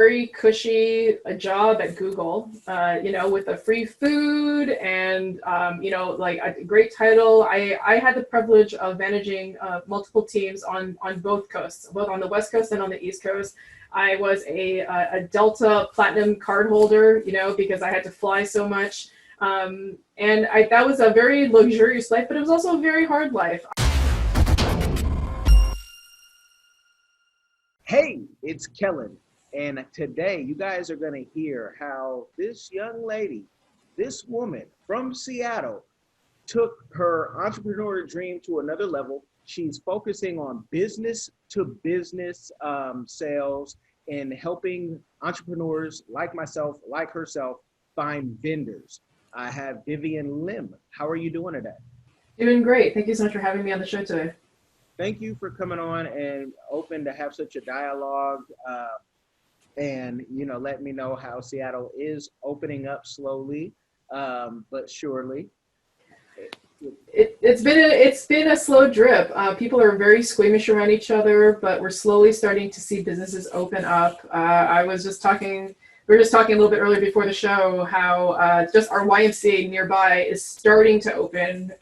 very cushy job at Google, with the free food and, like a great title. I had the privilege of managing multiple teams on both coasts, both on the West Coast and on the East Coast. I was a Delta Platinum card holder, because I had to fly so much. That was a very luxurious life, but it was also a very hard life. Hey, it's Kellen, and today you guys are going to hear how this young lady, this woman from Seattle, took her entrepreneurial dream to another level. She's focusing on business-to-business sales and helping entrepreneurs like myself, like herself, find vendors. I have Vivian Lim. How are you doing today? Doing great. Thank you so much for having me on the show today. Thank you for coming on and open to have such a dialogue and, let me know how Seattle is opening up slowly, but surely. It's been a slow drip. People are very squeamish around each other, but we're slowly starting to see businesses open up. We were just talking a little bit earlier before the show how just our YMCA nearby is starting to open.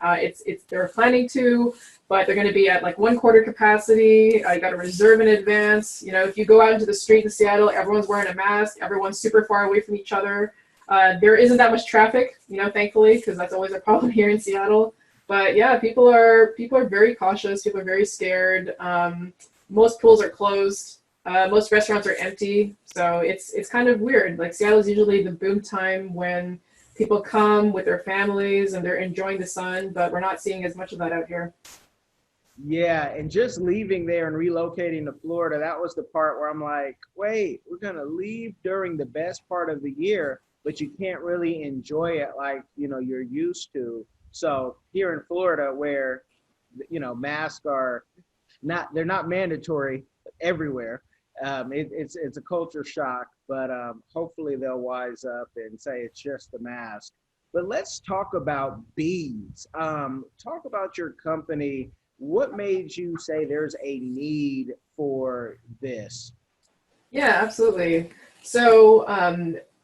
They're planning to, but they're going to be at like 1/4 capacity. I got to reserve in advance. If you go out into the street in Seattle, everyone's wearing a mask. Everyone's super far away from each other. There isn't that much traffic, thankfully, because that's always a problem here in Seattle. But yeah, people are very cautious. People are very scared. Most pools are closed. Most restaurants are empty. So it's kind of weird. Like Seattle's usually the boom time when people come with their families and they're enjoying the sun, but we're not seeing as much of that out here. Yeah, and just leaving there and relocating to Florida, that was the part where I'm like, wait, we're going to leave during the best part of the year, but you can't really enjoy it like, you're used to. So here in Florida where, masks they're not mandatory everywhere. It's a culture shock, but hopefully they'll wise up and say it's just the mask. But let's talk about beads. Talk about your company. What made you say there's a need for this? Yeah, absolutely. So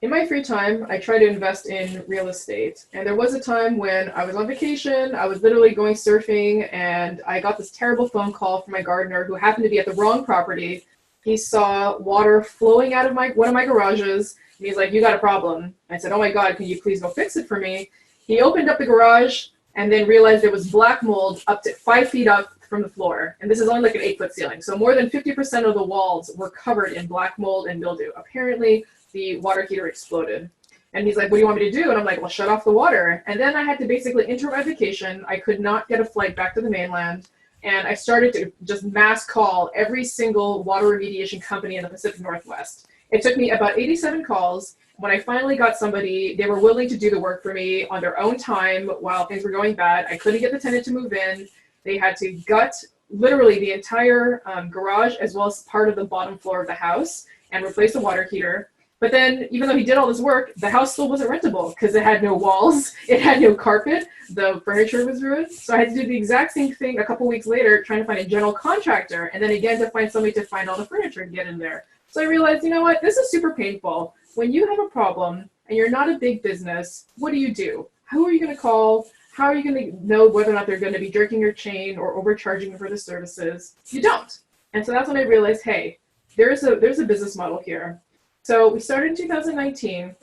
in my free time, I try to invest in real estate. And there was a time when I was on vacation, I was literally going surfing, and I got this terrible phone call from my gardener who happened to be at the wrong property. He saw water flowing out of one of my garages, and he's like, "You got a problem." I said, "Oh my God, can you please go fix it for me?" He opened up the garage and then realized there was black mold up to 5 feet up from the floor. And this is only like an 8-foot ceiling. So more than 50% of the walls were covered in black mold and mildew. Apparently the water heater exploded. And he's like, "What do you want me to do?" And I'm like, "Well, shut off the water." And then I had to basically interrupt my vacation. I could not get a flight back to the mainland. And I started to just mass call every single water remediation company in the Pacific Northwest. It took me about 87 calls. When I finally got somebody, they were willing to do the work for me on their own time while things were going bad. I couldn't get the tenant to move in. They had to gut literally the entire garage as well as part of the bottom floor of the house and replace the water heater. But then, even though he did all this work, the house still wasn't rentable because it had no walls, it had no carpet, the furniture was ruined. So I had to do the exact same thing a couple weeks later, trying to find a general contractor, and then again to find somebody to find all the furniture and get in there. So I realized, this is super painful. When you have a problem and you're not a big business, what do? Who are you going to call? How are you going to know whether or not they're going to be jerking your chain or overcharging for the services? You don't. And so that's when I realized, hey, there's a business model here. So we started in 2019.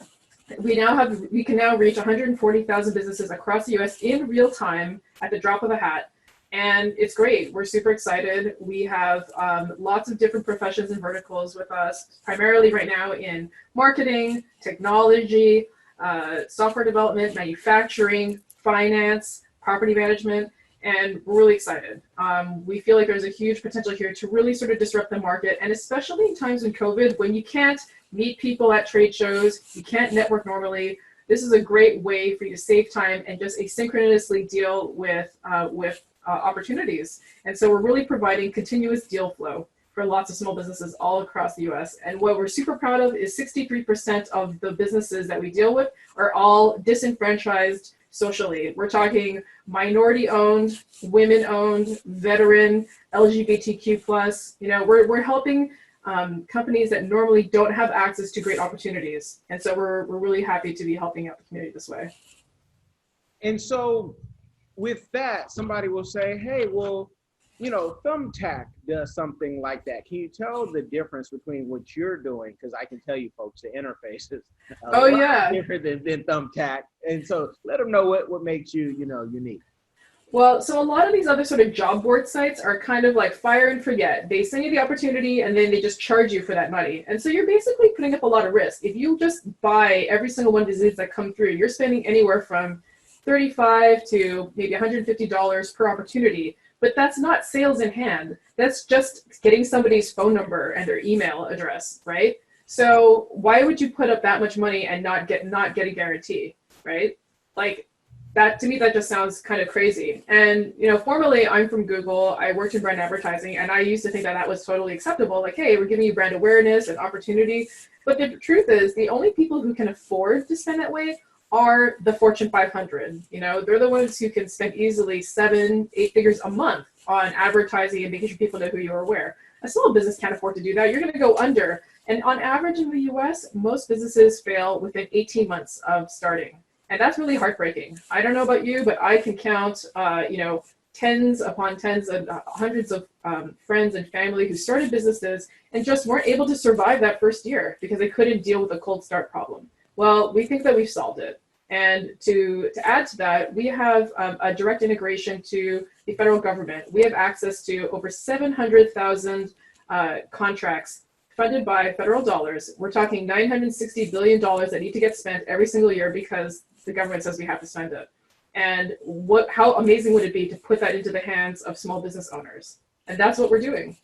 We can now reach 140,000 businesses across the US in real time at the drop of a hat. And it's great. We're super excited. We have lots of different professions and verticals with us, primarily right now in marketing, technology, software development, manufacturing, finance, property management, and we're really excited. We feel like there's a huge potential here to really sort of disrupt the market, and especially in times in COVID when you can't meet people at trade shows, you can't network normally. This is a great way for you to save time and just asynchronously deal with opportunities. And so we're really providing continuous deal flow for lots of small businesses all across the US. And what we're super proud of is 63% of the businesses that we deal with are all disenfranchised socially. We're talking minority-owned, women-owned, veteran, LGBTQ+. We're helping companies that normally don't have access to great opportunities. And so we're really happy to be helping out the community this way. And so with that, somebody will say, hey, well, Thumbtack does something like that. Can you tell the difference between what you're doing? Because I can tell you folks, the interface is a lot different than Thumbtack. And so let them know what makes you, unique. Well, so a lot of these other sort of job board sites are kind of like fire and forget. They send you the opportunity and then they just charge you for that money. And so you're basically putting up a lot of risk. If you just buy every single one of these leads that come through, you're spending anywhere from $35 to maybe $150 per opportunity. But that's not sales in hand. That's just getting somebody's phone number and their email address, right? So why would you put up that much money and not get a guarantee, right? Like that, to me, that just sounds kind of crazy. And, formerly I'm from Google. I worked in brand advertising, and I used to think that was totally acceptable. Like, hey, we're giving you brand awareness and opportunity. But the truth is, the only people who can afford to spend that way are the Fortune 500. They're the ones who can spend easily 7-8 figures a month on advertising and making sure people know who you are where. A small business can't afford to do that. You're going to go under. And on average in the US, most businesses fail within 18 months of starting. And that's really heartbreaking. I don't know about you, but I can count, tens upon tens and hundreds of friends and family who started businesses and just weren't able to survive that first year because they couldn't deal with a cold start problem. Well, we think that we've solved it. And to add to that, we have a direct integration to the federal government. We have access to over 700,000 contracts funded by federal dollars. We're talking $960 billion that need to get spent every single year because the government says we have to spend it. And how amazing would it be to put that into the hands of small business owners? And that's what we're doing.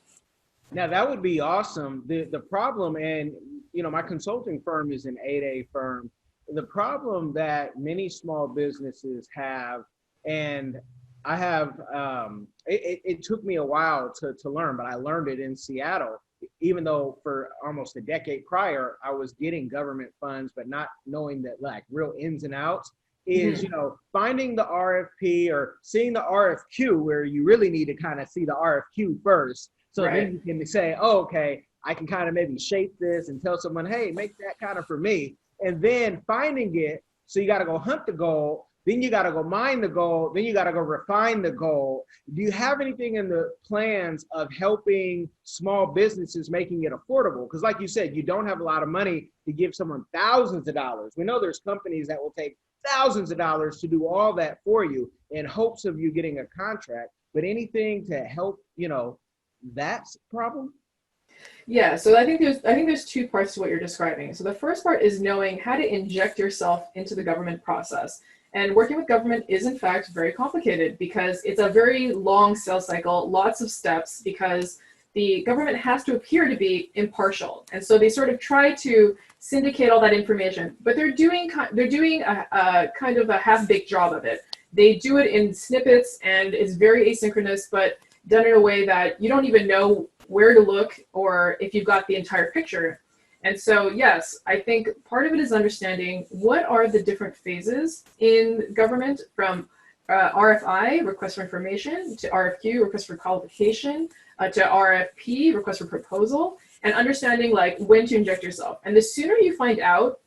Now, that would be awesome. The problem, and my consulting firm is an 8A firm. The problem that many small businesses have, and I have, it took me a while to learn, but I learned it in Seattle, even though for almost a decade prior, I was getting government funds, but not knowing that like real ins and outs is, finding the RFP or seeing the RFQ where you really need to kind of see the RFQ first. So then you can say, oh, okay, I can kind of maybe shape this and tell someone, hey, make that kind of for me. And then finding it, so you got to go hunt the gold, then you got to go mine the gold, then you got to go refine the gold. Do you have anything in the plans of helping small businesses making it affordable? Because like you said, you don't have a lot of money to give someone thousands of dollars. We know there's companies that will take thousands of dollars to do all that for you in hopes of you getting a contract, but anything to help, that's a problem? Yeah, so I think there's two parts to what you're describing. So the first part is knowing how to inject yourself into the government process. And working with government is in fact very complicated because it's a very long sales cycle, lots of steps, because the government has to appear to be impartial. And so they sort of try to syndicate all that information, but they're doing a kind of a half-baked job of it. They do it in snippets and it's very asynchronous, but done in a way that you don't even know where to look or if you've got the entire picture. And so, yes, I think part of it is understanding what are the different phases in government, from RFI, request for information, to RFQ, request for qualification, to RFP, request for proposal, and understanding like when to inject yourself. And the sooner you find out,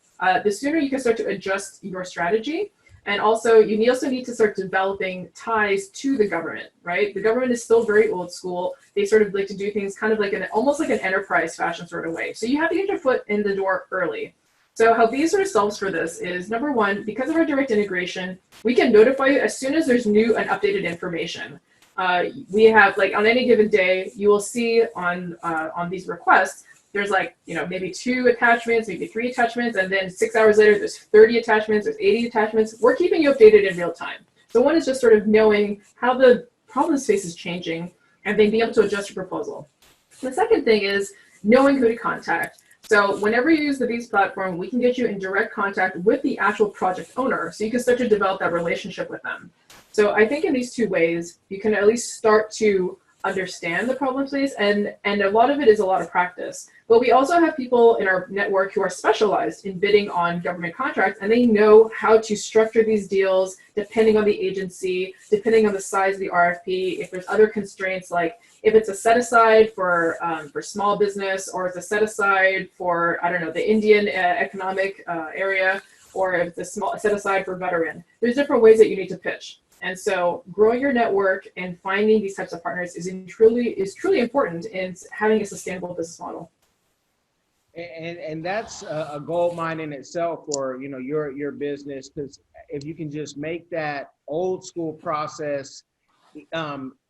the sooner you can start to adjust your strategy. And also, you also need to start developing ties to the government, right? The government is still very old school. They sort of like to do things kind of like almost like an enterprise fashion sort of way. So you have to get your foot in the door early. So how these sort of solves for this is, number one, because of our direct integration, we can notify you as soon as there's new and updated information. We have, like, on any given day, you will see on these requests, there's like, maybe 2 attachments, maybe 3 attachments, and then 6 hours later, there's 30 attachments, there's 80 attachments. We're keeping you updated in real time. So one is just sort of knowing how the problem space is changing and then being able to adjust your proposal. The second thing is knowing who to contact. So whenever you use the Bees platform, we can get you in direct contact with the actual project owner, so you can start to develop that relationship with them. So I think in these 2 ways, you can at least start to understand the problem space, and a lot of it is a lot of practice. But we also have people in our network who are specialized in bidding on government contracts, and they know how to structure these deals depending on the agency, depending on the size of the RFP. If there's other constraints, like if it's a set aside for small business, or it's a set aside for, I don't know, the Indian economic area, or if it's a small set aside for veteran, there's different ways that you need to pitch. And so growing your network and finding these types of partners is truly important in having a sustainable business model. And that's a gold mine in itself for, you know, your business, because if you can just make that old school process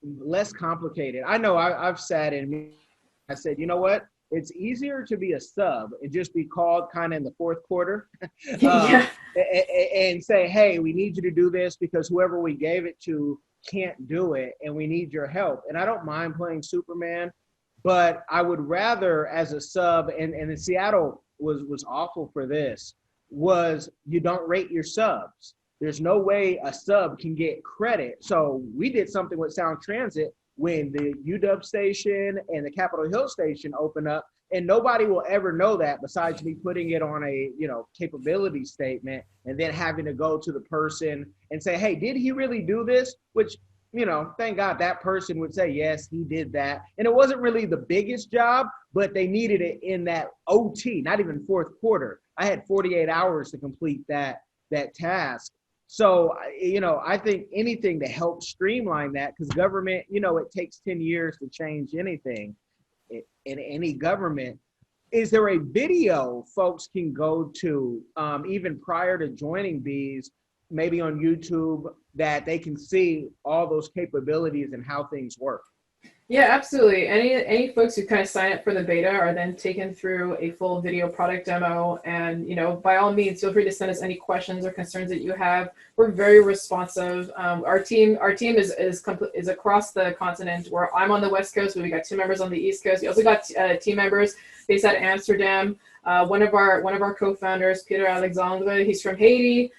less complicated. I know I've sat in, I said, you know what? It's easier to be a sub and just be called kind of in the fourth quarter and say, hey, we need you to do this because whoever we gave it to can't do it and we need your help. And I don't mind playing Superman, but I would rather as a sub, and in Seattle was awful for this, was you don't rate your subs. There's no way a sub can get credit. So we did something with Sound Transit when the UW station and the Capitol Hill station open up, and nobody will ever know that besides me putting it on a, you know, capability statement and then having to go to the person and say, hey, did he really do this? Which, you know, thank God that person would say, yes, he did that. And it wasn't really the biggest job, but they needed it in that OT, not even fourth quarter. I had 48 hours to complete that task. So, you know, I think anything to help streamline that, because government, you know, it takes 10 years to change anything in any government. Is there a video folks can go to, even prior to joining Bees, maybe on YouTube, that they can see all those capabilities and how things work? Yeah, absolutely. Any folks who kind of sign up for the beta are then taken through a full video product demo. And, you know, by all means, feel free to send us any questions or concerns that you have. We're very responsive. Our team is across the continent, where I'm on the West Coast, but we got 2 members on the East Coast. We also got team members based out of Amsterdam. One of our co-founders, Peter Alexandre, he's from Haiti.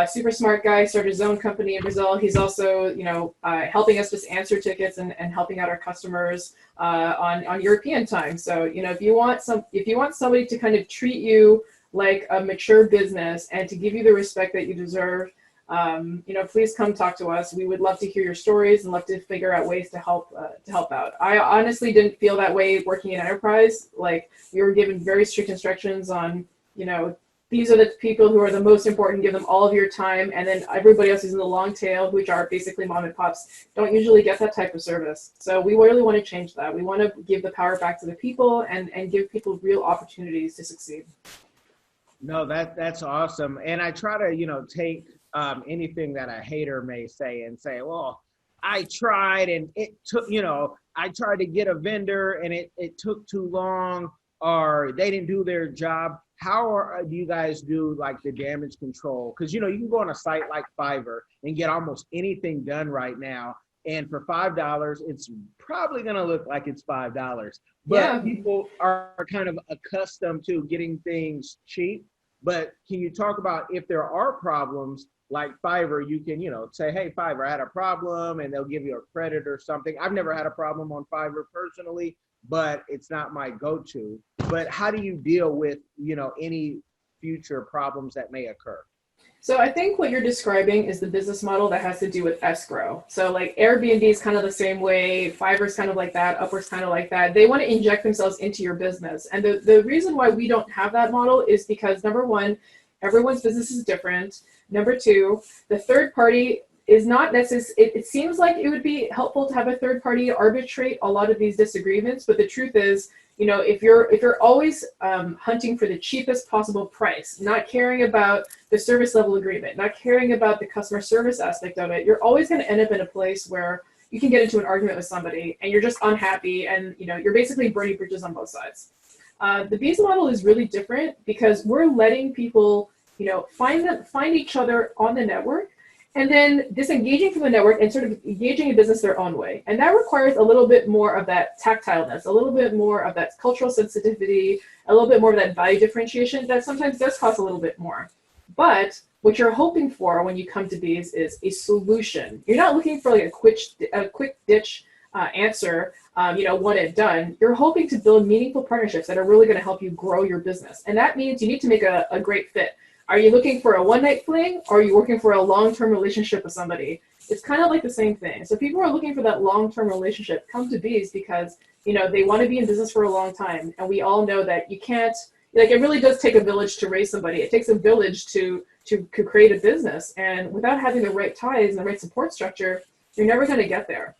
Super smart guy, started his own company in Brazil. He's also, you know, helping us just answer tickets and helping out our customers on European time. So, you know, if you want somebody to kind of treat you like a mature business and to give you the respect that you deserve, you know, please come talk to us. We would love to hear your stories and love to figure out ways to help out. I honestly didn't feel that way working in enterprise. Like, we were given very strict instructions on, you know, these are the people who are the most important, give them all of your time, and then everybody else is in the long tail, which are basically mom and pops, don't usually get that type of service. So we really want to change that. We want to give the power back to the people and give people real opportunities to succeed. No, that's awesome. And I try to, you know, take anything that a hater may say and say, well, I tried and it took, you know, I tried to get a vendor and it took too long, or they didn't do their job. How do you guys do like the damage control? Because, you know, you can go on a site like Fiverr and get almost anything done right now. And for $5, it's probably going to look like it's $5. But people are kind of accustomed to getting things cheap. But can you talk about if there are problems like Fiverr, you can, you know, say, hey, Fiverr, I had a problem, and they'll give you a credit or something. I've never had a problem on Fiverr personally, but it's not my go-to. But how do you deal with, you know, any future problems that may occur? So I think what you're describing is the business model that has to do with escrow. So like Airbnb is kind of the same way, Fiverr's kind of like that, Upwork's kind of like that. They want to inject themselves into your business. And the reason why we don't have that model is because, number one, everyone's business is different. Number two, the third party is not necessary. It seems like it would be helpful to have a third party arbitrate a lot of these disagreements, but the truth is, you know, if you're always hunting for the cheapest possible price, not caring about the service level agreement, not caring about the customer service aspect of it, you're always going to end up in a place where you can get into an argument with somebody and you're just unhappy, and you know, you're basically burning bridges on both sides. The Bees model is really different because we're letting people, you know, find each other on the network, and then disengaging from the network and sort of engaging in business their own way. And that requires a little bit more of that tactileness, a little bit more of that cultural sensitivity, a little bit more of that value differentiation that sometimes does cost a little bit more. But what you're hoping for when you come to Bees is a solution. You're not looking for like a quick ditch answer, one and done. You're hoping to build meaningful partnerships that are really going to help you grow your business. And that means you need to make a great fit. Are you looking for a one-night fling, or are you working for a long-term relationship with somebody? It's kind of like the same thing. So people are looking for that long-term relationship come to Bees because, they want to be in business for a long time. And we all know that you can't, it really does take a village to raise somebody. It takes a village to create a business. And without having the right ties and the right support structure, you're never going to get there.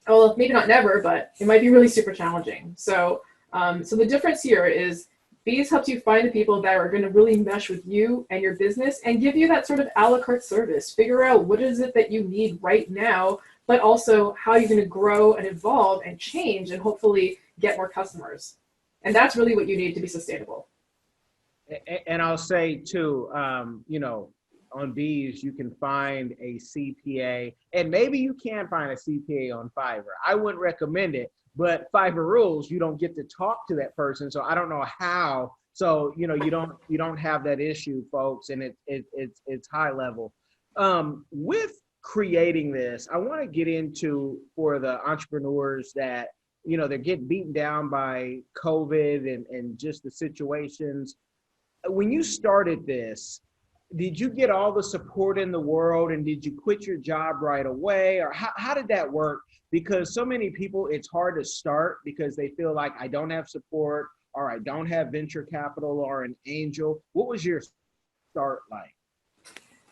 Well, maybe not never, but it might be really super challenging. So the difference here is Bees helps you find the people that are going to really mesh with you and your business and give you that sort of a la carte service. Figure out what is it that you need right now, but also how you're going to grow and evolve and change and hopefully get more customers. And that's really what you need to be sustainable. And I'll say too, on Bees, you can find a CPA, and maybe you can find a CPA on Fiverr. I wouldn't recommend it, but Fiverr rules, you don't get to talk to that person. So I don't know how. So, you don't have that issue, folks, and it's high level. With creating this, I want to get into, for the entrepreneurs that, they're getting beaten down by COVID and just the situations. When you started this, did you get all the support in the world, and did you quit your job right away, or how did that work? Because so many people, it's hard to start because they feel like, I don't have support, or I don't have venture capital or an angel. What was your start like?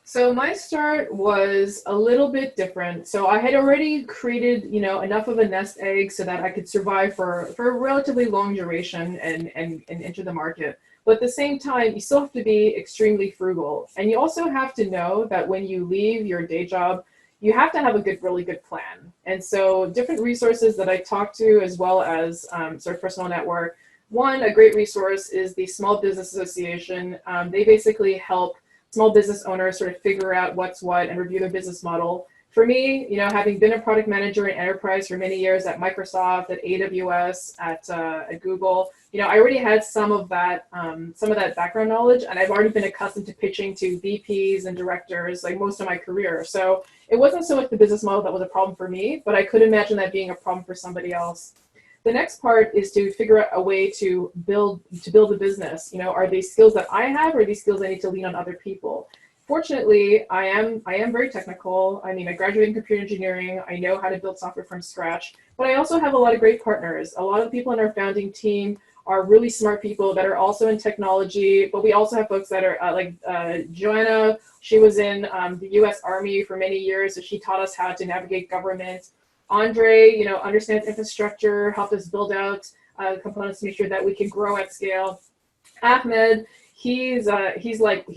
So my start was a little bit different. So I had already created, enough of a nest egg so that I could survive for a relatively long duration and enter the market. But at the same time, you still have to be extremely frugal. And you also have to know that when you leave your day job, you have to have a really good plan. And so different resources that I talked to, as well as sort of personal network. One, a great resource is the Small Business Association. They basically help small business owners sort of figure out what's what and review their business model. For me, having been a product manager in enterprise for many years at Microsoft, at AWS, at Google, I already had some of that background knowledge, and I've already been accustomed to pitching to VPs and directors like most of my career. So it wasn't so much the business model that was a problem for me, but I could imagine that being a problem for somebody else. The next part is to figure out a way to build a business. Are these skills that I have, or are these skills I need to lean on other people? Fortunately, I am very technical. I graduated in computer engineering. I know how to build software from scratch, but I also have a lot of great partners. A lot of the people in our founding team are really smart people that are also in technology, but we also have folks that are like Joanna. She was in the US Army for many years, so she taught us how to navigate government. Andre, understands infrastructure, helped us build out components to make sure that we can grow at scale. Ahmed, he's like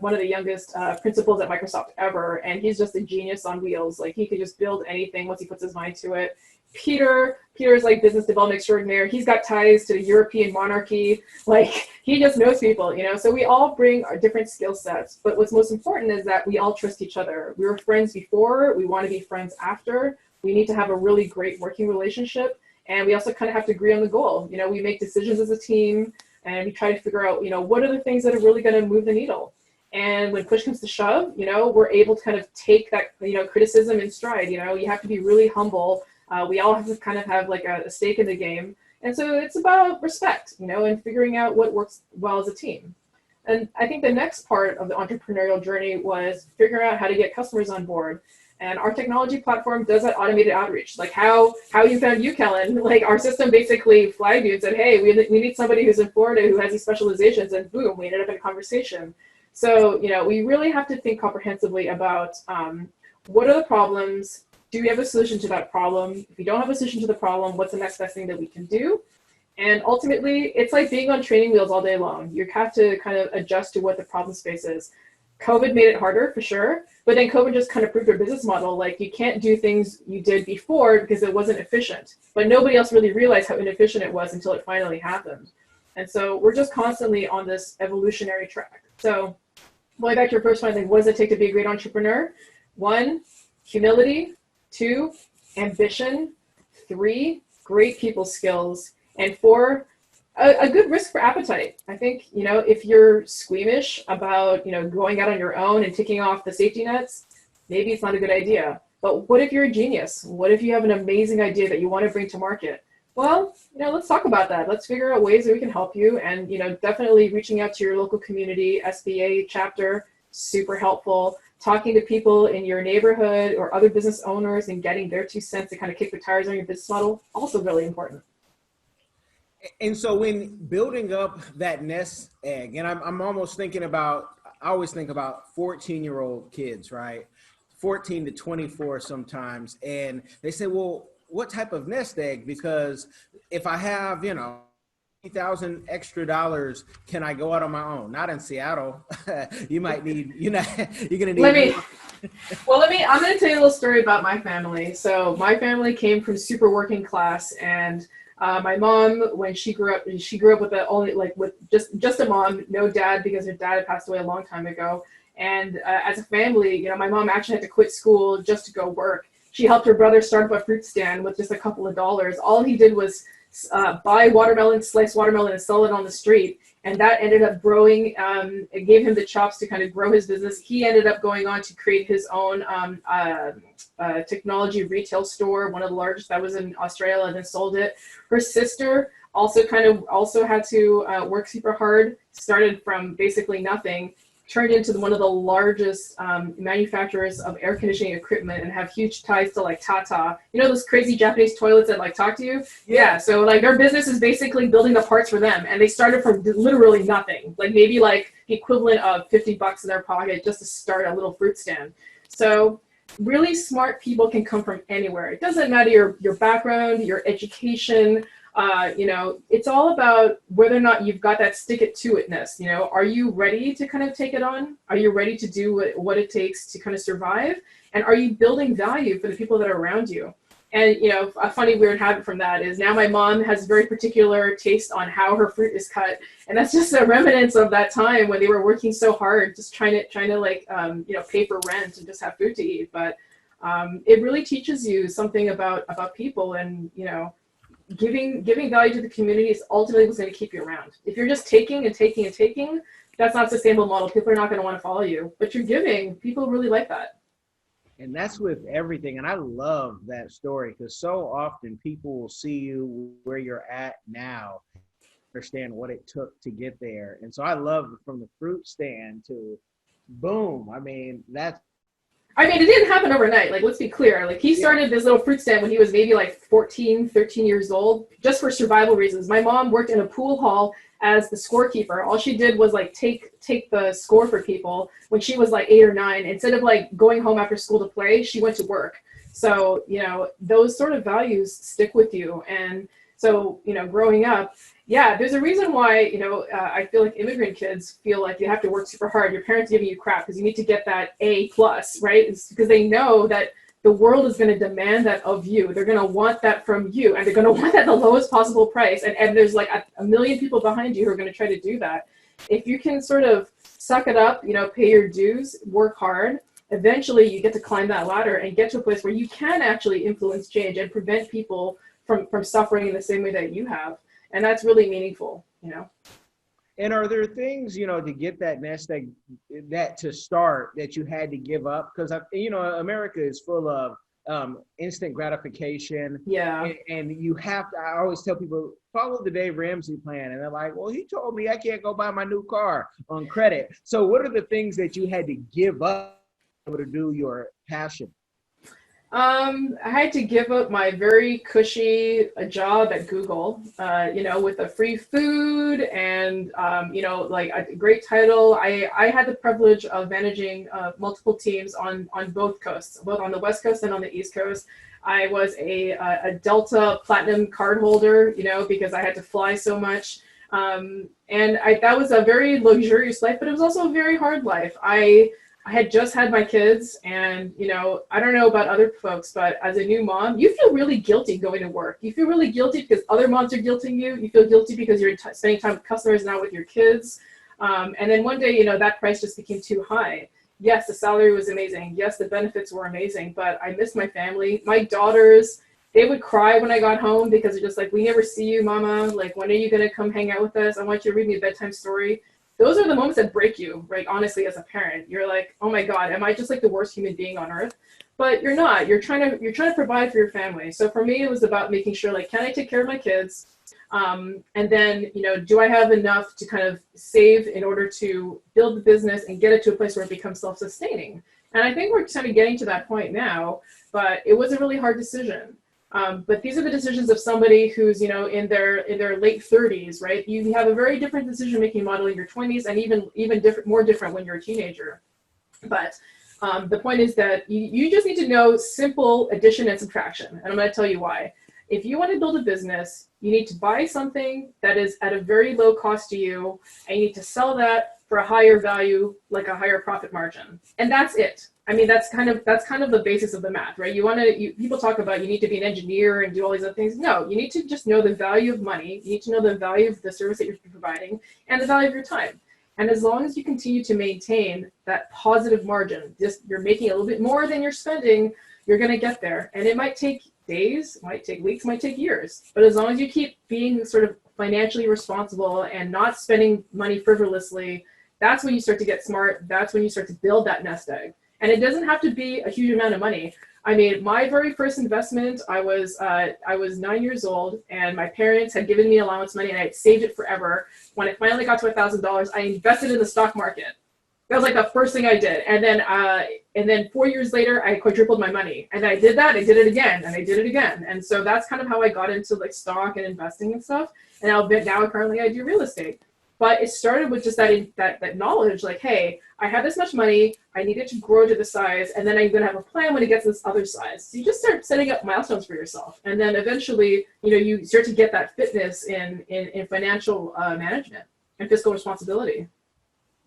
one of the youngest principals at Microsoft ever, and he's just a genius on wheels. Like, he could just build anything once he puts his mind to it. Peter's like business development extraordinaire. He's got ties to the European monarchy. Like, he just knows people, So we all bring our different skill sets. But what's most important is that we all trust each other. We were friends before. We want to be friends after. We need to have a really great working relationship. And we also kind of have to agree on the goal. We make decisions as a team, and we try to figure out, what are the things that are really going to move the needle. And when push comes to shove, we're able to kind of take that, criticism in stride. You have to be really humble. We all have to kind of have like a stake in the game. And so it's about respect, and figuring out what works well as a team. And I think the next part of the entrepreneurial journey was figuring out how to get customers on board. And our technology platform does that automated outreach. Like how you found you, Kellen. Like, our system basically flagged you and said, hey, we need somebody who's in Florida who has these specializations, and boom, we ended up in a conversation. So, we really have to think comprehensively about what are the problems? Do we have a solution to that problem? If we don't have a solution to the problem, what's the next best thing that we can do? And ultimately, it's like being on training wheels all day long. You have to kind of adjust to what the problem space is. COVID made it harder, for sure, but then COVID just kind of proved your business model. Like, you can't do things you did before because it wasn't efficient, but nobody else really realized how inefficient it was until it finally happened. And so we're just constantly on this evolutionary track. So going back to your first one, I think, what does it take to be a great entrepreneur? 1, humility. 2, ambition. 3, great people skills. And 4, a good risk for appetite. I think, if you're squeamish about, going out on your own and ticking off the safety nets, maybe it's not a good idea. But what if you're a genius? What if you have an amazing idea that you want to bring to market? Well, let's talk about that. Let's figure out ways that we can help you. And, definitely reaching out to your local community, SBA chapter, super helpful. Talking to people in your neighborhood or other business owners and getting their 2 cents to kind of kick the tires on your business model, also really important. And so when building up that nest egg, and I'm almost thinking about, I always think about 14-year-old kids, right? 14 to 24 sometimes. And they say, well, what type of nest egg? Because if I have, $1,000 extra dollars, can I go out on my own? Not in Seattle. You might need, you're going to need. I'm going to tell you a little story about my family. So my family came from super working class, and my mom, when she grew up with just a mom, no dad, because her dad had passed away a long time ago. And as a family, my mom actually had to quit school just to go work. She helped her brother start up a fruit stand with just a couple of dollars. All he did was buy watermelon, slice watermelon, and sell it on the street. And that ended up growing. It gave him the chops to kind of grow his business. He ended up going on to create his own technology retail store, one of the largest that was in Australia, and then sold it. Her sister also had to work super hard, started from basically nothing, turned into one of the largest manufacturers of air conditioning equipment, and have huge ties to like Tata. Those crazy Japanese toilets that like talk to you? Yeah. So like their business is basically building the parts for them. And they started from literally nothing, like maybe like the equivalent of $50 in their pocket just to start a little fruit stand. So really smart people can come from anywhere. It doesn't matter your background, your education. It's all about whether or not you've got that stick it to itness. Are you ready to kind of take it on? Are you ready to do what it takes to kind of survive? And are you building value for the people that are around you? And, a funny weird habit from that is now my mom has very particular taste on how her fruit is cut. And that's just a remnants of that time when they were working so hard, just trying to like, pay for rent and just have food to eat. But it really teaches you something about people, and, giving value to the community is ultimately what's going to keep you around. If you're just taking and taking and taking, that's not a sustainable model. People are not going to want to follow you. But you're giving, people really like that. And that's with everything. And I love that story, because so often people will see you where you're at now, understand what it took to get there. And so I love from the fruit stand to boom. It didn't happen overnight. Like, let's be clear. Like, he started this little fruit stand when he was maybe like 14, 13 years old, just for survival reasons. My mom worked in a pool hall as the scorekeeper. All she did was like take the score for people when she was like 8 or 9. Instead of like going home after school to play, she went to work. So, those sort of values stick with you. And so, growing up, there's a reason why, I feel like immigrant kids feel like you have to work super hard. Your parents giving you crap because you need to get that A+, right? It's because they know that the world is going to demand that of you. They're going to want that from you, and they're going to want that at the lowest possible price. And there's like a million people behind you who are going to try to do that. If you can sort of suck it up, pay your dues, work hard, eventually you get to climb that ladder and get to a place where you can actually influence change and prevent people from suffering in the same way that you have. And that's really meaningful, And are there things, to get that nest egg, that to start, that you had to give up? Because, America is full of instant gratification. Yeah. And you have to, I always tell people, follow the Dave Ramsey plan. And they're like, well, he told me I can't go buy my new car on credit. So what are the things that you had to give up to do your passion? I had to give up my very cushy job at Google, with the free food and, like a great title. I had the privilege of managing multiple teams on both coasts, both on the West Coast and on the East Coast. I was a Delta Platinum card holder, because I had to fly so much. And that was a very luxurious life, but it was also a very hard life. I had just had my kids, and, I don't know about other folks, but as a new mom, you feel really guilty going to work. You feel really guilty because other moms are guilting you. You feel guilty because you're spending time with customers, not with your kids. And then one day, that price just became too high. Yes, the salary was amazing. Yes, the benefits were amazing, but I missed my family. My daughters, they would cry when I got home because they're just like, we never see you, mama. Like, when are you going to come hang out with us? I want you to read me a bedtime story. those are the moments that break you, right? Honestly, as a parent, you're like, oh my God, am I just like the worst human being on earth? But you're not. You're trying to provide for your family. So for me, it was about making sure, like, can I take care of my kids? And then, do I have enough to kind of save in order to build the business and get it to a place where it becomes self-sustaining? And I think we're kind of getting to that point now, but it was a really hard decision. But these are the decisions of somebody who's, in their late 30s, right? You have a very different decision-making model in your 20s, and even more different when you're a teenager. But the point is that you just need to know simple addition and subtraction. And I'm going to tell you why. If you want to build a business, you need to buy something that is at a very low cost to you, and you need to sell that for a higher value, like a higher profit margin. And that's it. I mean, that's kind of the basis of the math, right? People talk about you need to be an engineer and do all these other things. No, you need to just know the value of money. You need to know the value of the service that you're providing and the value of your time. And as long as you continue to maintain that positive margin, just you're making a little bit more than you're spending, you're going to get there. And it might take days, might take weeks, might take years. But as long as you keep being sort of financially responsible and not spending money frivolously, that's when you start to get smart. That's when you start to build that nest egg. And it doesn't have to be a huge amount of money. I mean, my very first investment, I was 9 years old, and my parents had given me allowance money, and I had saved it forever. When it finally got to $1,000, I invested in the stock market. That was like the first thing I did. And then 4 years later, I quadrupled my money. And I did that, I did it again, and I did it again. And so that's kind of how I got into like stock and investing and stuff. And now currently I do real estate. But it started with just that knowledge, like, hey, I have this much money, I need it to grow to the size, and then I'm going to have a plan when it gets this other size. So you just start setting up milestones for yourself. And then eventually, you start to get that fitness in financial management and fiscal responsibility.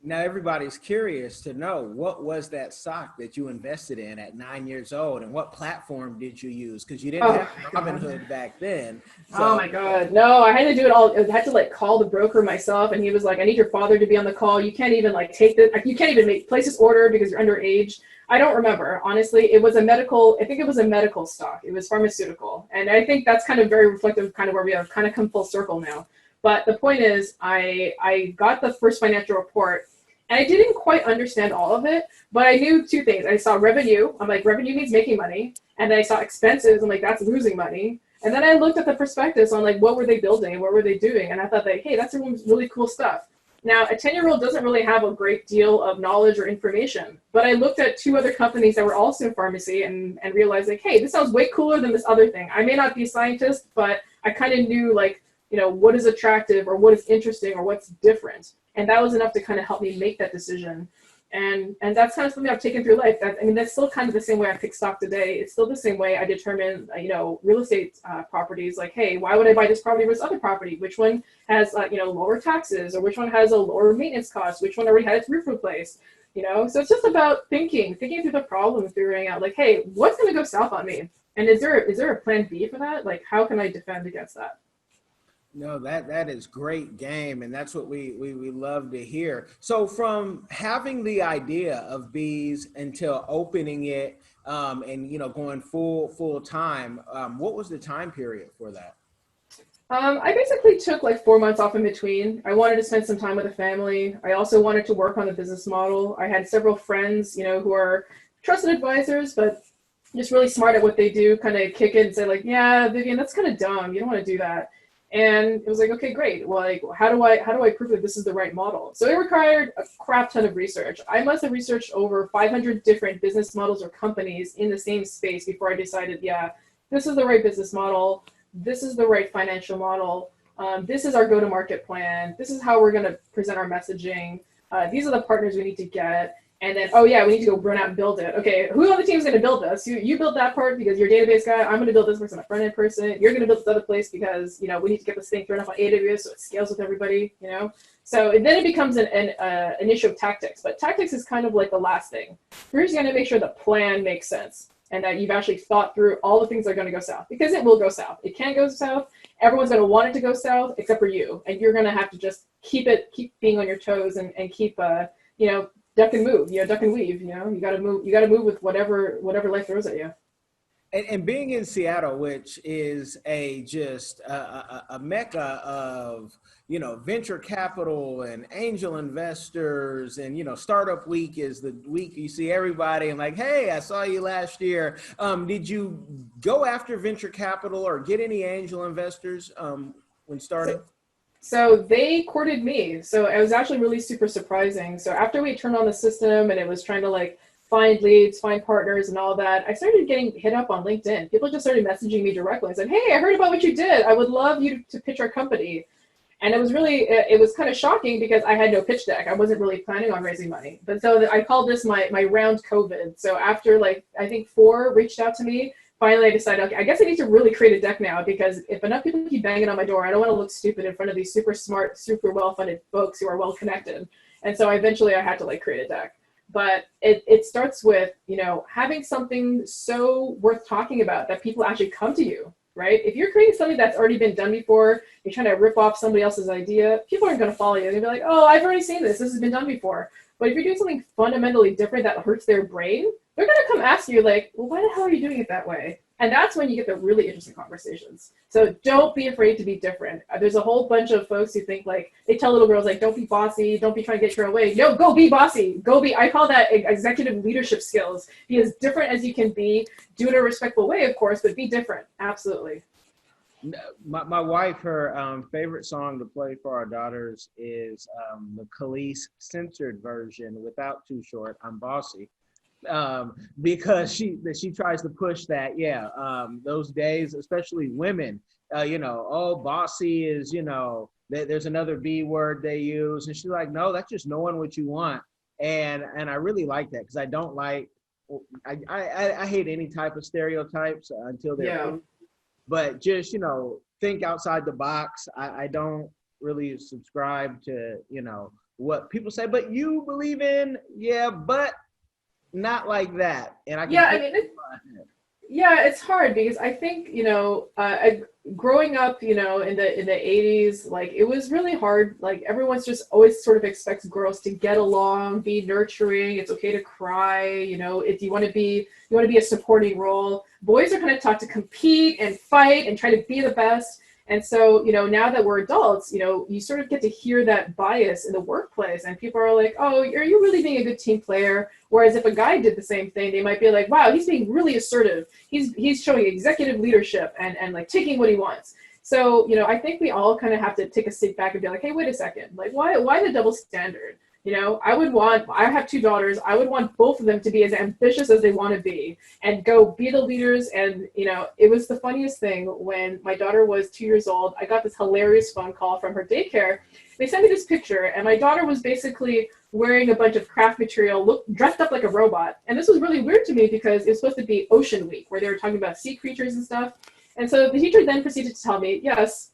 Now, everybody's curious to know, what was that stock that you invested in at 9 years old, and what platform did you use? Because you didn't have Robinhood back then. So. Oh my God. No, I had to do it all. I had to like call the broker myself, and he was like, I need your father to be on the call. You can't even like you can't even place this order because you're underage. I don't remember. Honestly, I think it was a medical stock. It was pharmaceutical. And I think that's kind of very reflective of kind of where we have kind of come full circle now. But the point is, I got the first financial report, and I didn't quite understand all of it, but I knew two things. I saw revenue. I'm like, revenue means making money. And then I saw expenses. I'm like, that's losing money. And then I looked at the prospectus on like, what were they building and what were they doing? And I thought that, hey, that's really cool stuff. Now, a 10-year-old doesn't really have a great deal of knowledge or information, but I looked at two other companies that were also in pharmacy and realized like, hey, this sounds way cooler than this other thing. I may not be a scientist, but I kind of knew like, what is attractive or what is interesting or what's different. And that was enough to kind of help me make that decision. And that's kind of something I've taken through life. That's still kind of the same way I pick stock today. It's still the same way I determine, real estate properties. Like, hey, why would I buy this property versus other property? Which one has, lower taxes, or which one has a lower maintenance cost? Which one already had its roof replaced? So it's just about thinking through the problem, figuring out like, hey, what's going to go south on me? And is there a plan B for that? Like, how can I defend against that? No, that is great game, and that's what we love to hear. So from having the idea of bees until opening it, and going full time, what was the time period for that? I basically took like 4 months off in between. I wanted to spend some time with the family. I also wanted to work on the business model. I had several friends, who are trusted advisors, but just really smart at what they do, kind of kick it and say like, yeah, Vivian, that's kind of dumb. You don't want to do that. And it was like, okay, great. Well, like, how do I prove that this is the right model? So it required a crap ton of research. I must have researched over 500 different business models or companies in the same space before I decided, yeah, this is the right business model. This is the right financial model. This is our go-to-market plan. This is how we're going to present our messaging. These are the partners we need to get. And then, oh yeah, we need to go run out and build it. Okay, who on the team is going to build this? You build that part because you're a database guy. I'm going to build this person, a front-end person. You're going to build this other place because, we need to get this thing thrown up on AWS so it scales with everybody, So then it becomes an issue of tactics. But tactics is kind of like the last thing. First, you got to make sure the plan makes sense and that you've actually thought through all the things that are going to go south, because it will go south. It can go south. Everyone's going to want it to go south except for you. And you're going to have to just keep being on your toes and keep, duck and move, duck and weave, you got to move with whatever life throws at you. And being in Seattle, which is a mecca of, venture capital and angel investors, and, startup week is the week you see everybody and like, hey, I saw you last year. Did you go after venture capital or get any angel investors when starting? So they courted me. So it was actually really super surprising. So after we turned on the system and it was trying to like find leads, find partners and all that, I started getting hit up on LinkedIn. People just started messaging me directly and said, hey, I heard about what you did. I would love you to pitch our company. And it was kind of shocking because I had no pitch deck. I wasn't really planning on raising money. But so I called this my round COVID. So after like, I think 4 reached out to me, finally I decided, okay, I guess I need to really create a deck now, because if enough people keep banging on my door, I don't want to look stupid in front of these super smart, super well-funded folks who are well-connected. And so eventually I had to like create a deck. But it starts with, having something so worth talking about that people actually come to you, right? If you're creating something that's already been done before, you're trying to rip off somebody else's idea, people aren't going to follow you. They're going to be like, oh, I've already seen this. This has been done before. But if you're doing something fundamentally different that hurts their brain, they're going to come ask you like, well, why the hell are you doing it that way? And that's when you get the really interesting conversations. So don't be afraid to be different. There's a whole bunch of folks who think like, they tell little girls like, don't be bossy, don't be trying to get your own way. No, go be bossy. I call that executive leadership skills. Be as different as you can be. Do it in a respectful way, of course, but be different. Absolutely. My wife, her favorite song to play for our daughters is the Khalees censored version, Without Too Short, I'm Bossy. Because she tries to push that, those days, especially women, bossy is, there's another B word they use, and she's like, no, that's just knowing what you want. And I really like that, because I don't like, I hate any type of stereotypes until they're proved. But just, think outside the box. I don't really subscribe to, what people say, but you believe in, but not like that. And it's hard because I think, growing up, in the 80s, like it was really hard. Like everyone's just always sort of expects girls to get along, be nurturing. It's okay to cry. If you want to be a supporting role. Boys are kind of taught to compete and fight and try to be the best. And so, now that we're adults, you sort of get to hear that bias in the workplace, and people are like, oh, are you really being a good team player? Whereas if a guy did the same thing, they might be like, wow, he's being really assertive. He's showing executive leadership and like taking what he wants. So, I think we all kind of have to take a step back and be like, hey, wait a second, like why the double standard? I have 2 daughters. I would want both of them to be as ambitious as they want to be and go be the leaders. And, it was the funniest thing when my daughter was 2 years old. I got this hilarious phone call from her daycare. They sent me this picture, and my daughter was basically wearing a bunch of craft material, dressed up like a robot. And this was really weird to me because it was supposed to be Ocean Week, where they were talking about sea creatures and stuff. And so the teacher then proceeded to tell me, yes,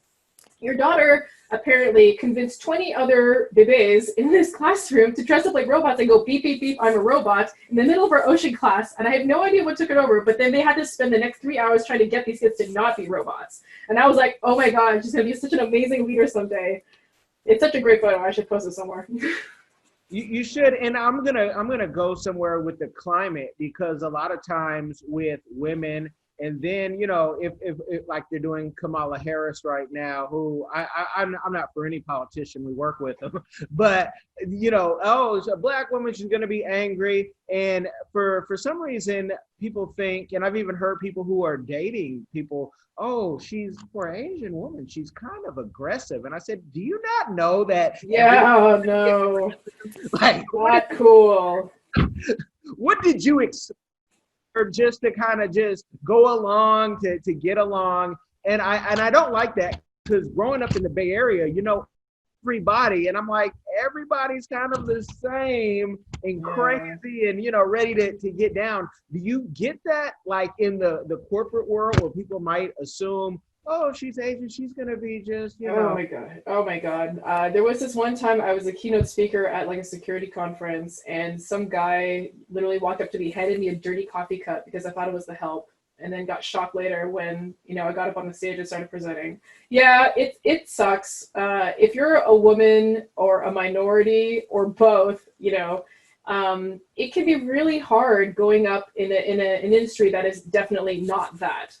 your daughter apparently convinced 20 other bebés in this classroom to dress up like robots and go beep, beep, beep, I'm a robot in the middle of our ocean class. And I have no idea what took it over, but then they had to spend the next 3 hours trying to get these kids to not be robots. And I was like, oh my God, she's going to be such an amazing leader someday. It's such a great photo. I should post it somewhere. You should, and I'm gonna go somewhere with the climate, because a lot of times with women, and then if like they're doing Kamala Harris right now, who I'm not for any politician, we work with them, but it's a Black woman, she's gonna be angry, and for some reason people think, and I've even heard people who are dating people, oh, she's, for an Asian woman, she's kind of aggressive. And I said, do you not know that? Yeah, no. Like, not cool. What did you expect? Or just to kind of just go along to get along? And I don't like that, because growing up in the Bay Area, everybody, and I'm like, everybody's kind of the same and crazy and ready to get down. Do you get that, like in the corporate world, where people might assume, oh, she's Asian, she's gonna be just Oh my god. There was this one time I was a keynote speaker at like a security conference, and some guy literally walked up to me, handed me a dirty coffee cup because I thought it was the help, and then got shocked later when I got up on the stage and started presenting. Yeah, it sucks. If you're a woman or a minority or both, it can be really hard going up in an industry that is definitely not that.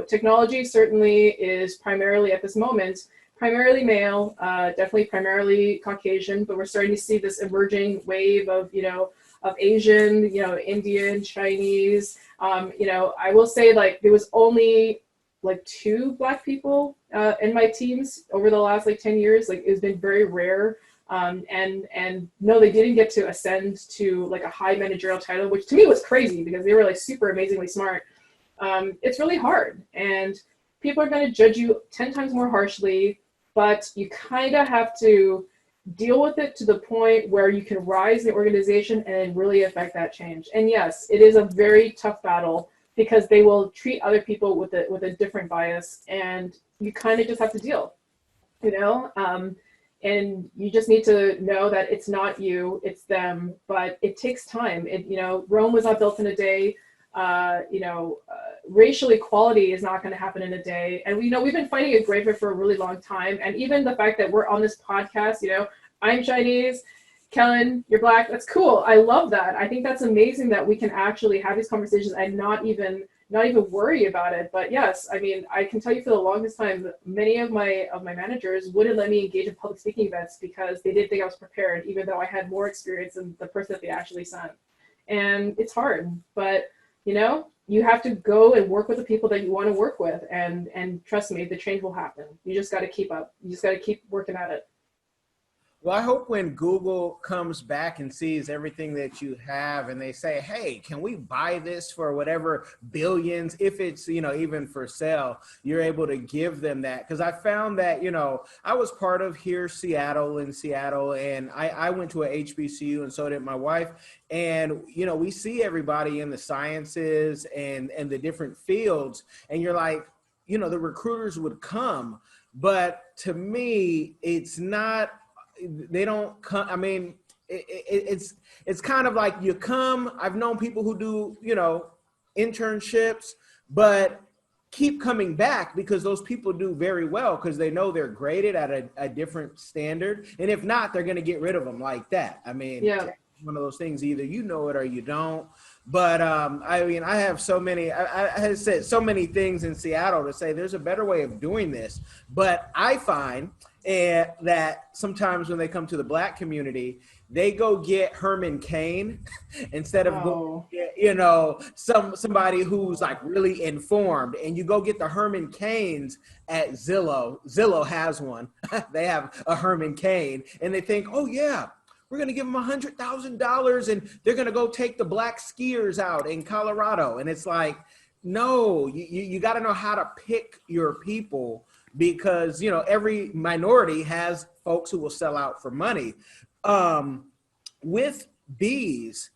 Technology certainly is primarily at this moment, primarily male, definitely primarily Caucasian, but we're starting to see this emerging wave of Asian, Indian, Chinese. I will say like there was only like 2 Black people in my teams over the last like 10 years. Like it's been very rare. And no, they didn't get to ascend to like a high managerial title, which to me was crazy because they were like super amazingly smart. It's really hard, and people are going to judge you 10 times more harshly, but you kind of have to deal with it to the point where you can rise in the organization and really affect that change. And yes, it is a very tough battle because they will treat other people with a different bias, and you kind of just have to deal, and you just need to know that it's not you, it's them, but it takes time. Rome was not built in a day. Racial equality is not going to happen in a day. And we've been fighting it great for a really long time. And even the fact that we're on this podcast, I'm Chinese, Kellen, you're Black. That's cool. I love that. I think that's amazing that we can actually have these conversations and not even worry about it. But yes, I mean, I can tell you for the longest time, many of my managers wouldn't let me engage in public speaking events because they didn't think I was prepared, even though I had more experience than the person that they actually sent. And it's hard, but you have to go and work with the people that you want to work with, and trust me, the change will happen. You just got to keep up. You just got to keep working at it. Well, I hope when Google comes back and sees everything that you have and they say, hey, can we buy this for whatever billions, if it's, even for sale, you're able to give them that. Because I found that, I was part of here, Seattle, and I went to a HBCU, and so did my wife. And, we see everybody in the sciences and the different fields, and you're like, the recruiters would come. But to me, it's not, they don't come. I mean, it's kind of like you come. I've known people who do, internships, but keep coming back because those people do very well because they know they're graded at a different standard. And if not, they're going to get rid of them like that. I mean, yeah. One of those things, either you know it or you don't. But I mean, I have so many, I have said so many things in Seattle to say there's a better way of doing this. But I find that sometimes when they come to the Black community, they go get Herman Cain instead of going get, somebody who's like really informed. And you go get the Herman Cains at Zillow. Zillow has one. They have a Herman Cain, and they think, oh yeah, we're going to give them $100,000 and they're going to go take the Black skiers out in Colorado. And it's like, no, you got to know how to pick your people because, every minority has folks who will sell out for money. With bees,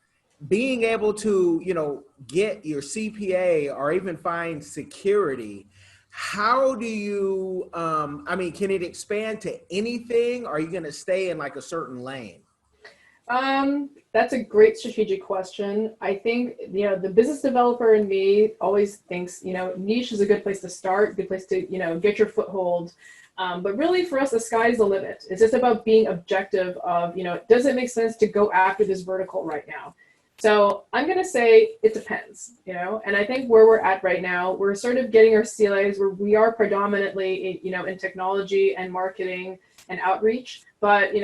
being able to, get your CPA or even find security, how do you, can it expand to anything? Or are you going to stay in like a certain lane? That's a great strategic question. I think, the business developer in me always thinks, niche is a good place to start, good place to, get your foothold. But really for us, the sky's the limit. It's just about being objective of, does it make sense to go after this vertical right now? So I'm going to say it depends, and I think where we're at right now, we're sort of getting our CLAs where we are predominantly, in technology and marketing and outreach, but,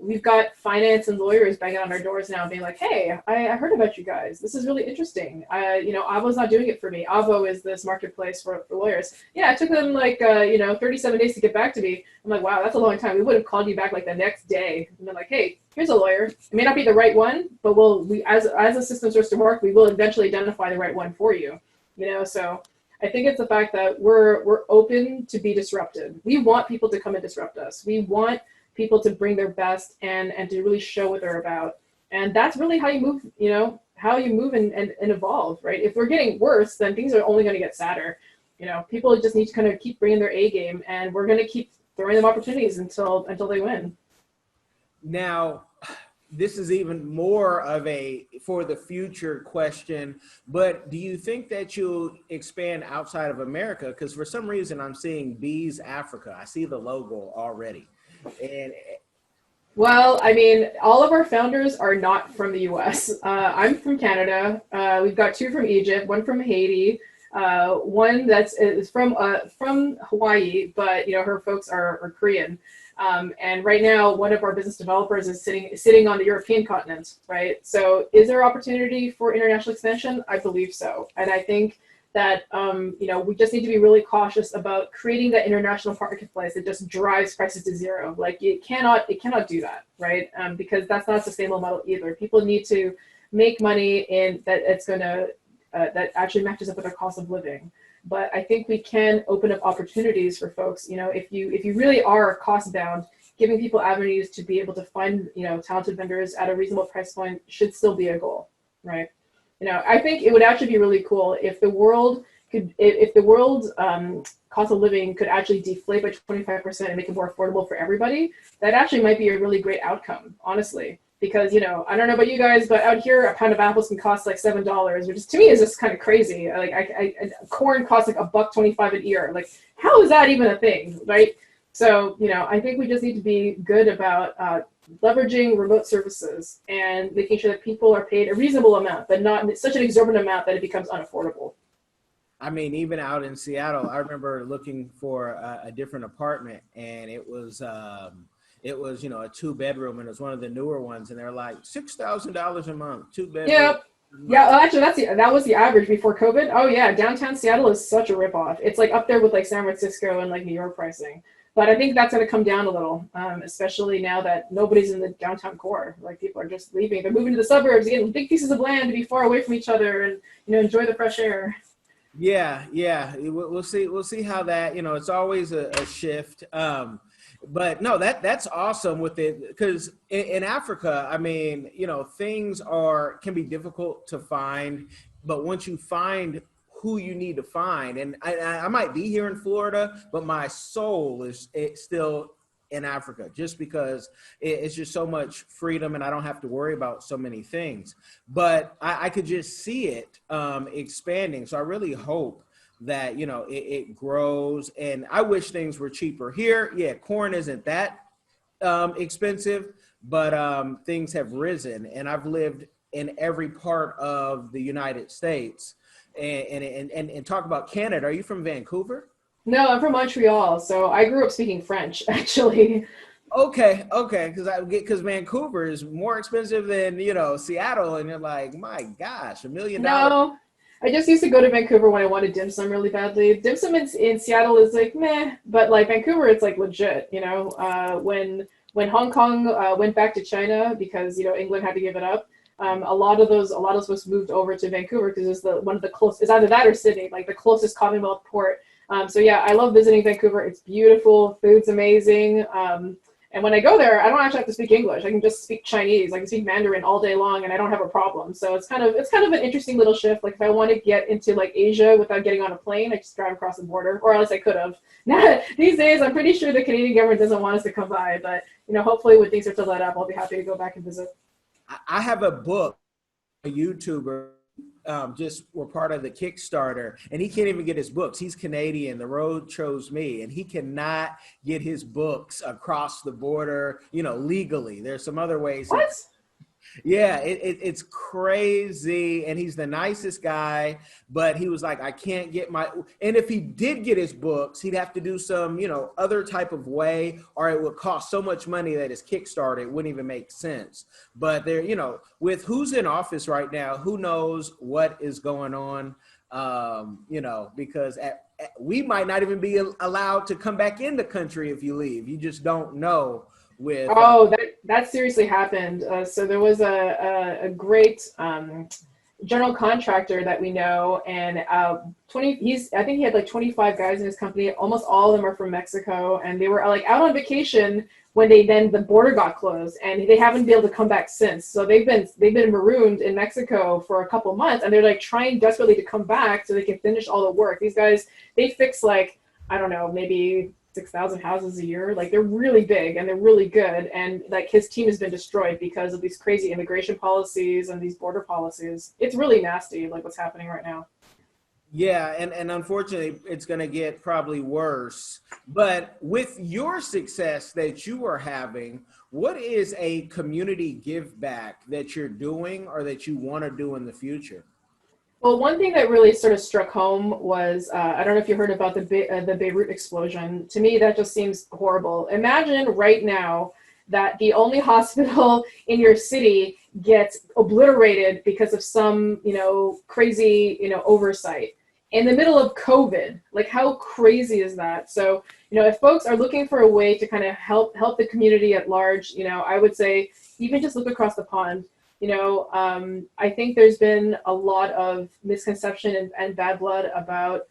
we've got finance and lawyers banging on our doors now being like, hey, I heard about you guys. This is really interesting. Avo's not doing it for me. Avo is this marketplace for lawyers. Yeah, it took them like, 37 days to get back to me. I'm like, wow, that's a long time. We would have called you back like the next day. And they're like, hey, here's a lawyer. It may not be the right one, but as the system starts to work, we will eventually identify the right one for you. So I think it's the fact that we're open to be disrupted. We want people to come and disrupt us. We want people to bring their best and to really show what they're about. And that's really how you move, how you move and evolve, right? If we're getting worse, then things are only going to get sadder. People just need to kind of keep bringing their A game, and we're going to keep throwing them opportunities until they win. Now, this is even more of a for the future question, but do you think that you'll expand outside of America? Because for some reason I'm seeing Bees Africa. I see the logo already. And Well, I mean, all of our founders are not from the US. I'm from Canada. We've got two from Egypt, one from Haiti, one that's is from Hawaii, but you know her folks are Korean. And right now, one of our business developers is sitting on the European continent, right? So, is there opportunity for international expansion? I believe so, and I think that you know we just need to be really cautious about creating that international marketplace that just drives prices to zero. Like it cannot do that, right? Because that's not a sustainable model either. People need to make money in that it's going to that actually matches up with their cost of living. But I think we can open up opportunities for folks. You know, if you really are cost bound, giving people avenues to be able to find talented vendors at a reasonable price point should still be a goal, right? You know, I think it would actually be really cool if the world could, if the world's cost of living could actually deflate by 25% and make it more affordable for everybody. That actually might be a really great outcome, honestly. Because, you know, I don't know about you guys, but out here, a pound of apples can cost like $7, which is, to me is just kind of crazy. Like, corn costs like $1.25 an ear. Like, how is that even a thing, right? So, you know, I think we just need to be good about leveraging remote services and making sure that people are paid a reasonable amount, but not such an exorbitant amount that it becomes unaffordable. I mean, even out in Seattle, I remember looking for a different apartment, and it was, a 2-bedroom, and it was one of the newer ones, and they're like $6,000 a month, 2 bedroom. Yeah. Yeah, well, actually, that was the average before COVID. Oh yeah, downtown Seattle is such a ripoff. It's like up there with like San Francisco and like New York pricing. But I think that's going to come down a little, especially now that nobody's in the downtown core. Like people are just leaving. They're moving to the suburbs, getting big pieces of land to be far away from each other and enjoy the fresh air. Yeah, yeah. We'll see. We'll see how that. It's always a shift. But no, that's awesome with it, because in Africa, I mean, things can be difficult to find, but once you find who you need to find, and I might be here in Florida, but my soul is still in Africa, just because it's just so much freedom and I don't have to worry about so many things. But I could just see it expanding. So I really hope that it grows, and I wish things were cheaper here. Yeah, corn isn't that expensive, but things have risen, and I've lived in every part of the United States. And talk about Canada. Are you from Vancouver? No, I'm from Montreal, so I grew up speaking French, actually. Okay, because Vancouver is more expensive than Seattle, and you're like, my gosh, $1 million. No, I just used to go to Vancouver when I wanted dim sum really badly. Dim sum in Seattle is like meh, but like Vancouver, it's like legit. When Hong Kong went back to China because England had to give it up, a lot of us moved over to Vancouver because it's one of the closest. It's either that or Sydney, like the closest Commonwealth port. So yeah, I love visiting Vancouver. It's beautiful, food's amazing. And when I go there, I don't actually have to speak English. I can just speak Chinese. I can speak Mandarin all day long, and I don't have a problem. So it's kind of an interesting little shift. Like if I want to get into like Asia without getting on a plane, I just drive across the border, or else I could have. Now these days, I'm pretty sure the Canadian government doesn't want us to come by. But hopefully when things are to let up, I'll be happy to go back and visit. I have a book, a YouTuber. Just were part of the Kickstarter, and he can't even get his books. He's Canadian. The road chose me, and he cannot get his books across the border, legally. There's some other ways. What? Yeah, it's crazy, and he's the nicest guy, but he was like, I can't get and if he did get his books, he'd have to do some, other type of way, or it would cost so much money that his Kickstarter, it wouldn't even make sense. But there, with who's in office right now, who knows what is going on, because we might not even be allowed to come back in the country if you leave. You just don't know. That seriously happened. So there was a great general contractor that we know, and I think he had like 25 guys in his company. Almost all of them are from Mexico, and they were like out on vacation when the border got closed, and they haven't been able to come back since. So they've been marooned in Mexico for a couple months, and they're like trying desperately to come back so they can finish all the work. These guys, they fix like, I don't know, maybe 6,000 houses a year. Like they're really big and they're really good. And like his team has been destroyed because of these crazy immigration policies and these border policies. It's really nasty, like what's happening right now. Yeah, and unfortunately, it's going to get probably worse. But with your success that you are having, what is a community give back that you're doing or that you want to do in the future? Well, one thing that really sort of struck home was I don't know if you heard about the Beirut explosion. To me, that just seems horrible. Imagine right now that the only hospital in your city gets obliterated because of some, crazy, oversight in the middle of COVID. Like, how crazy is that? So, if folks are looking for a way to kind of help the community at large, I would say even just look across the pond. I think there's been a lot of misconception and bad blood about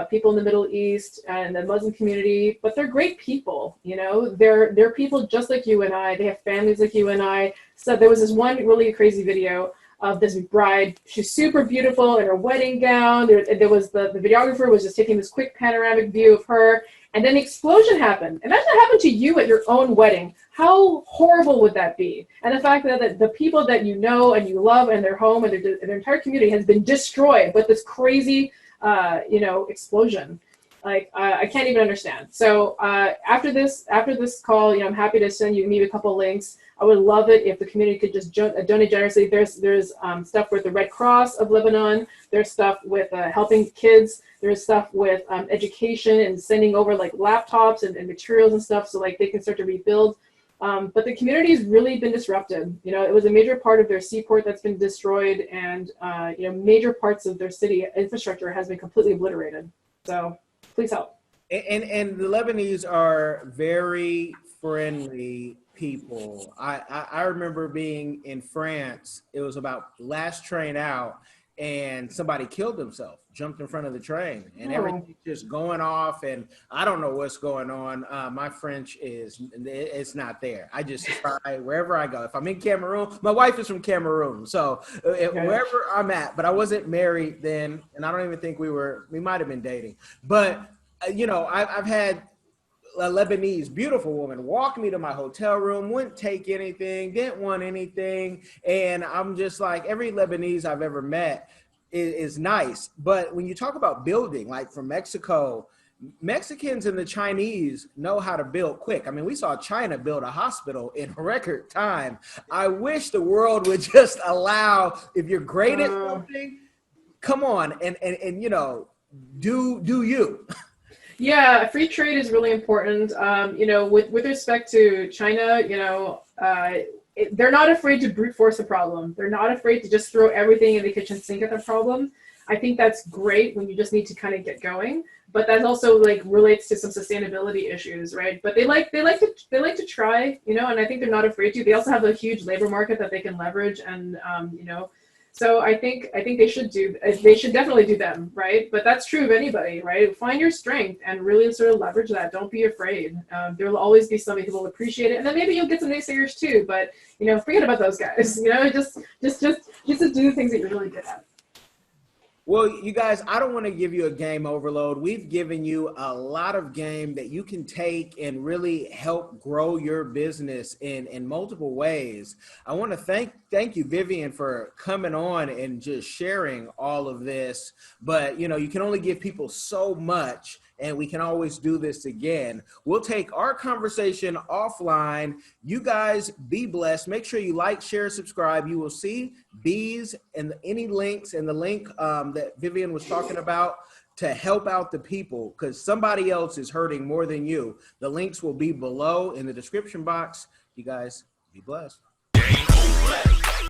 people in the Middle East and the Muslim community, but they're great people. They're people just like you and I. They have families like you and I. So there was this one really crazy video of this bride. She's super beautiful in her wedding gown. There was the videographer was just taking this quick panoramic view of her, and then the explosion happened. Imagine that happened to you at your own wedding. How horrible would that be? And the fact that the people that you know and you love and their home and their entire community has been destroyed with this crazy, explosion. Like, I can't even understand. So after this call, I'm happy to send you maybe a couple links. I would love it if the community could just donate generously. There's stuff with the Red Cross of Lebanon. There's stuff with helping kids. There's stuff with education and sending over like laptops and materials and stuff so like they can start to rebuild. But the community has really been disrupted. It was a major part of their seaport that's been destroyed, and major parts of their city infrastructure has been completely obliterated. So please help. And the Lebanese are very friendly people. I remember being in France. It was about last train out, and somebody killed himself, jumped in front of the train, and everything's just going off, and I don't know what's going on. My French it's not there. I just try wherever I go. If I'm in Cameroon, my wife is from Cameroon, so wherever I'm at, but I wasn't married then, and I don't even think we might have been dating. But, I've had a Lebanese beautiful woman walk me to my hotel room, wouldn't take anything, didn't want anything. And I'm just like, every Lebanese I've ever met is nice. But when you talk about building, like from Mexico, Mexicans and the Chinese know how to build quick. I mean, we saw China build a hospital in record time. I wish the world would just allow, if you're great at something, come on and do you. Yeah, free trade is really important. With respect to China, they're not afraid to brute force a problem. They're not afraid to just throw everything in the kitchen sink at the problem. I think that's great when you just need to kind of get going. But that also like relates to some sustainability issues, right? But they like to try, and I think they're not afraid to. They also have a huge labor market that they can leverage, and So I think they should definitely do them, right? But that's true of anybody, right? Find your strength and really sort of leverage that. Don't be afraid. There will always be somebody who will appreciate it, and then maybe you'll get some naysayers too. But forget about those guys. Just do the things that you're really good at. Well, you guys, I don't want to give you a game overload. We've given you a lot of game that you can take and really help grow your business in multiple ways. I want to thank you, Vivian, for coming on and just sharing all of this. But, you can only give people so much, and we can always do this again. We'll take our conversation offline. You guys be blessed. Make sure you like, share, subscribe. You will see these and any links and the link that Vivian was talking about to help out the people, because somebody else is hurting more than you. The links will be below in the description box. You guys be blessed.